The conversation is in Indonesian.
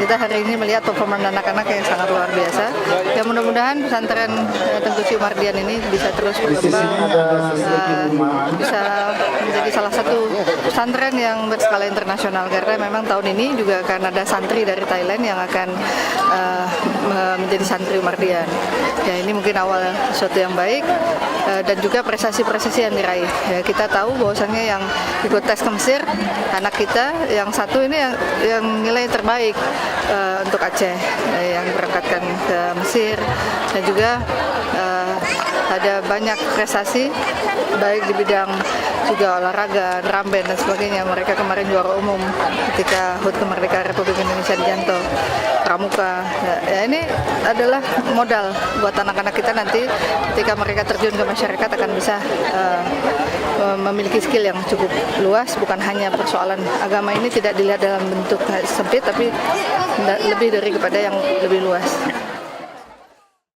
kita hari ini melihat performa anak-anak yang sangat luar biasa. Ya mudah-mudahan pesantren Tengku Mardian ini bisa terus berkembang, bisa menjadi salah satu pesantren yang berskala internasional, karena memang tahun ini juga akan ada santri dari Thailand yang akan menjadi santri Mardian. Ya ini mungkin awal sesuatu yang baik dan juga prestasi-prestasi yang diraih. Ya, kita tahu bahwasannya yang ikut tes ke Mesir, anak kita yang satu ini yang nilai terbaik untuk Aceh, yang berangkatkan ke Mesir, dan juga ada banyak prestasi baik di bidang juga olahraga, drum band dan sebagainya. Mereka kemarin juara umum ketika HUT Kemerdekaan Republik Indonesia di Janto, Pramuka. Ya, ini adalah modal buat anak-anak kita nanti ketika mereka terjun ke masyarakat akan bisa memiliki skill yang cukup luas. Bukan hanya persoalan agama ini tidak dilihat dalam bentuk sempit, tapi lebih dari kepada yang lebih luas.